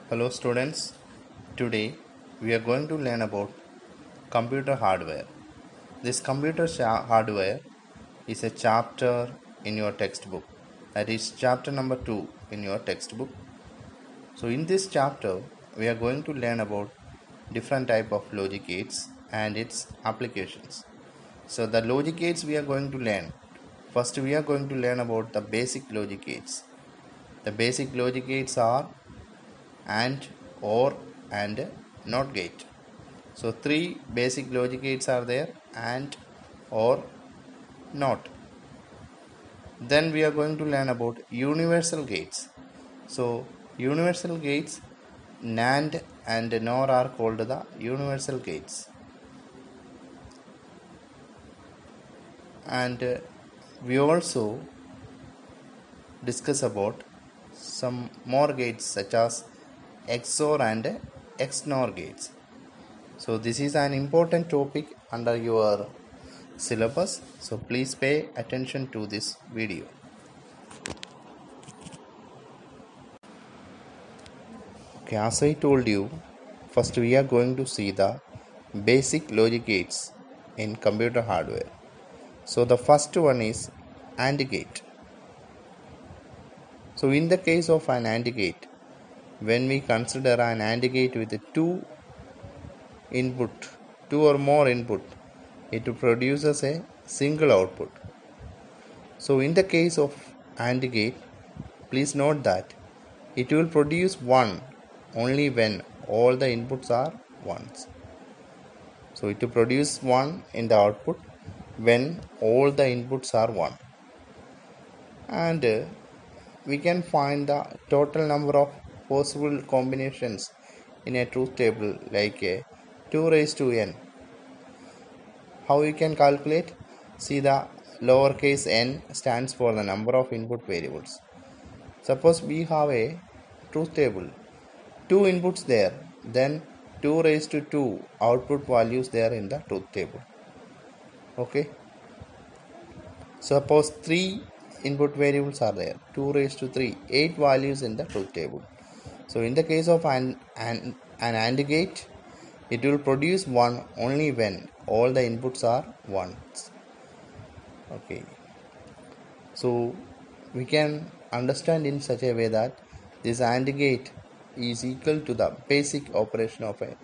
Hello students, today we are going to learn about computer hardware. This hardware is a chapter in your textbook, that is chapter number 2 in your textbook. So in this chapter we are going to learn about different type of logic gates and its applications. So the logic gates we are going to learn. First we are going to learn about the basic logic gates. The basic logic gates are AND, OR and NOT gate. So three basic logic gates are there: AND, OR, NOT. Then we are going to learn about universal gates. So universal gates, NAND and NOR are called the universal gates. And we also discuss about some more gates such as XOR and XNOR gates. So this is an important topic under your syllabus, so please pay attention to this video. Okay, as I told you, first we are going to see the basic logic gates in computer hardware. So the first one is AND gate. So in the case of an AND gate, when we consider an AND gate with two or more input, it produces a single output. So in the case of AND gate, please note that it will produce 1 only when all the inputs are 1s. So it will produce 1 in the output when all the inputs are 1. And we can find the total number of possible combinations in a truth table like 2 raised to n. How we can calculate? See, the lowercase n stands for the number of input variables. Suppose we have a truth table, 2 inputs there, then 2 raised to 2 output values there in the truth table. Okay. Suppose 3 input variables are there, 2 raised to 3, 8 values in the truth table. So in the case of an AND gate, it will produce 1 only when all the inputs are 1s. Okay. So we can understand in such a way that this AND gate is equal to the basic operation of a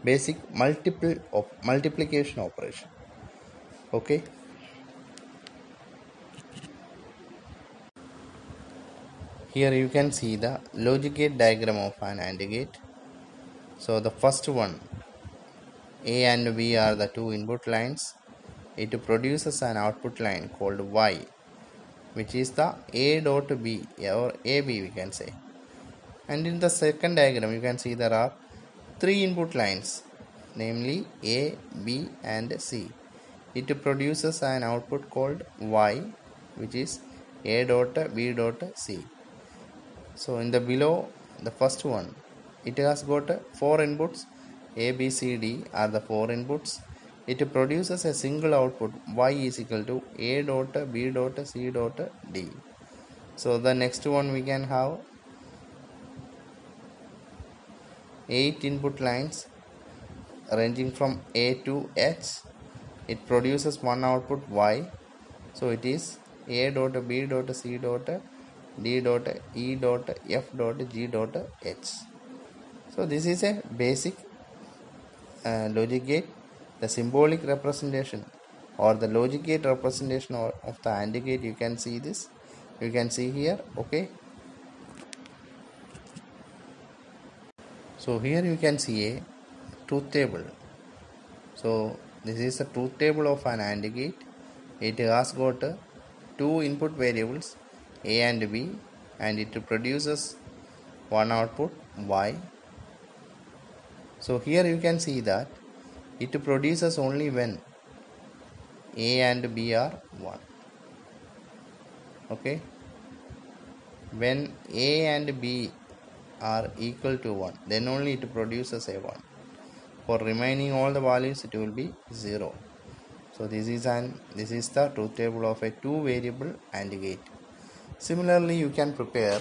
basic multiplication operation. Okay. Here you can see the logic gate diagram of an AND gate. So the first one, A and B are the two input lines. It produces an output line called Y, which is the A dot B or AB we can say. And in the second diagram you can see there are three input lines, namely A, B and C. It produces an output called Y, which is A dot B dot C. So in the below, the first one, it has got 4 inputs. A, B, C, D are the 4 inputs. It produces a single output Y is equal to A dot B dot C dot D. So the next one we can have 8 input lines ranging from A to H. It produces one output Y. So it is A dot B dot C dot D dot E dot F dot G dot H. So this is a basic logic gate. The symbolic representation or the logic gate representation of the AND gate, you can see this. You can see here. Okay. So here you can see a truth table. So this is a truth table of an AND gate. It has got two input variables A and B, and it produces one output Y. So here you can see that it produces only when A and B are 1. Okay. When A and B are equal to 1, then only it produces a 1. For remaining all the values, it will be 0. So this is the truth table of a 2 variable AND gate. Similarly, you can prepare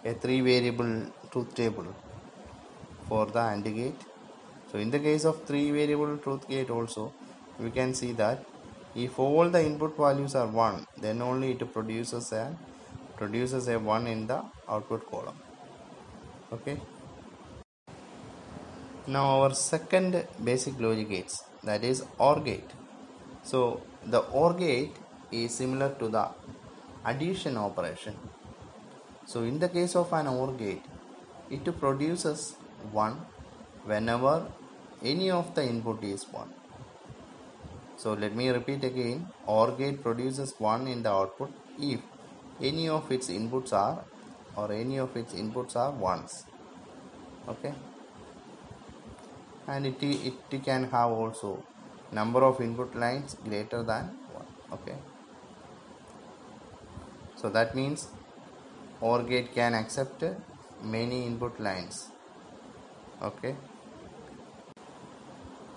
a 3 variable truth table. for the AND gate. So in the case of 3 variable truth gate also, we can see that if all the input values are 1, then only it produces a 1 in the output column. Okay. Now our second basic logic gates, that is OR gate. So the OR gate is similar to the addition operation. So in the case of an OR gate, it produces 1 whenever any of the input is 1. So let me repeat again, OR gate produces 1 in the output if any of its inputs are ones. Okay, and it can have also number of input lines greater than 1. Okay, so that means OR gate can accept many input lines. Okay,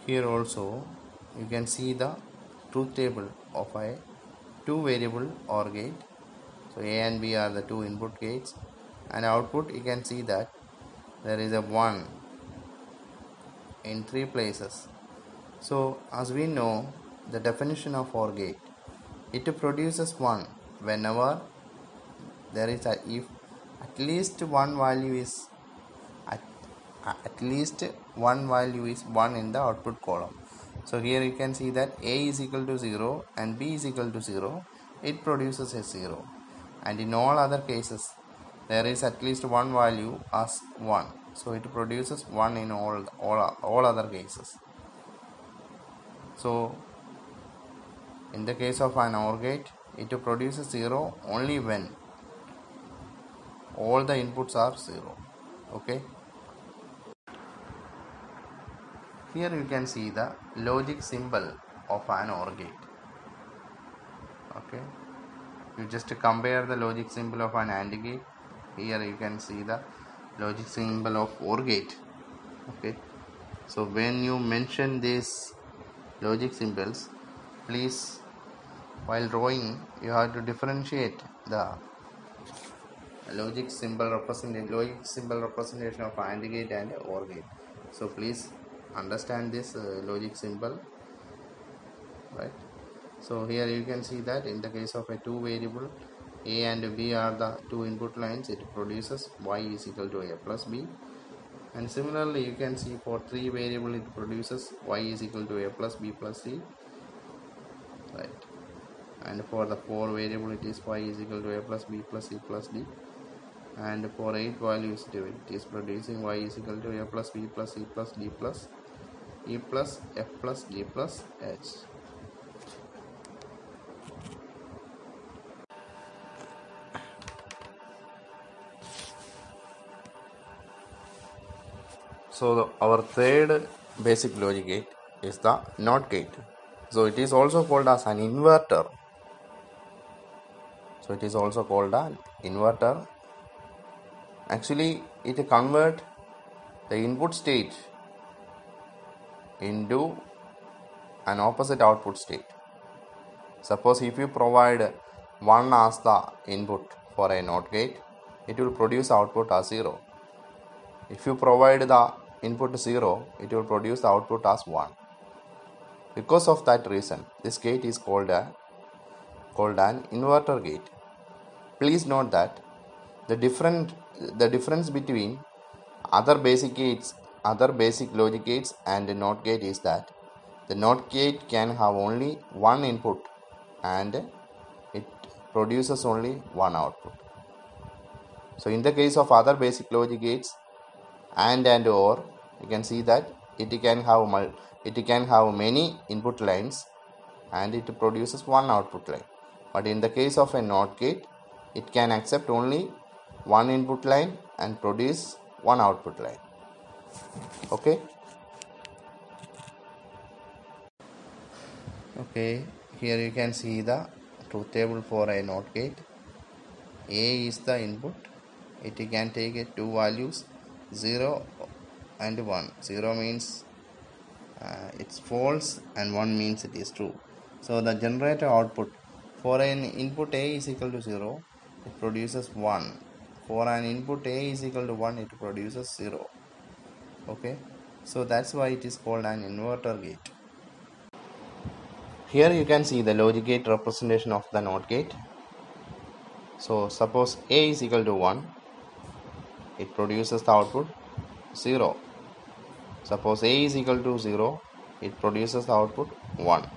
here also you can see the truth table of a 2 variable OR gate. So A and B are the 2 input gates, and output you can see that there is a 1 in 3 places. So as we know the definition of OR gate, it produces 1 whenever there is if at least one value is 1 in the output column. So here you can see that A is equal to 0 and B is equal to 0, it produces a 0, and in all other cases there is at least one value as 1, so it produces 1 in all other cases. So in the case of an OR gate, it produces 0 only when all the inputs are 0. Okay, here you can see the logic symbol of an OR gate. Okay, you just compare the logic symbol of an AND gate. Here you can see the logic symbol of OR gate. Okay, so when you mention these logic symbols, please, while drawing, you have to differentiate the logic symbol representation of AND gate and OR gate. So please understand this logic symbol, right? So here you can see that in the case of a 2 variable, A and B are the 2 input lines, it produces y is equal to A plus B. And similarly you can see for 3 variable it produces y is equal to A plus B plus C, right? And for the 4 variable it is y is equal to A plus B plus C plus D. And for 8 values it is producing y is equal to A plus B plus C plus D plus E plus F plus G plus H. So our third basic logic gate is the NOT gate. So it is also called as an inverter. Actually it converts the input state into an opposite output state. Suppose if you provide 1 as the input for a NOT gate, it will produce output as 0. If you provide the input 0, it will produce the output as 1. Because of that reason, this gate is called an inverter gate. Please note that the difference between other basic logic gates and the NOT gate is that the NOT gate can have only one input and it produces only one output. So in the case of other basic logic gates and OR, you can see that it can have many input lines and it produces one output line. But in the case of a NOT gate, it can accept only one input line and produce one output line. Okay, here you can see the truth table for a NOT gate. A is the input. It can take two values, 0 and 1. 0 means it's false and 1 means it is true. So the generator output for an input A is equal to 0, it produces 1. For an input A is equal to 1, it produces 0. Okay, so that's why it is called an inverter gate. Here you can see the logic gate representation of the NOT gate. So suppose A is equal to 1, it produces the output 0. Suppose A is equal to 0, it produces the output 1.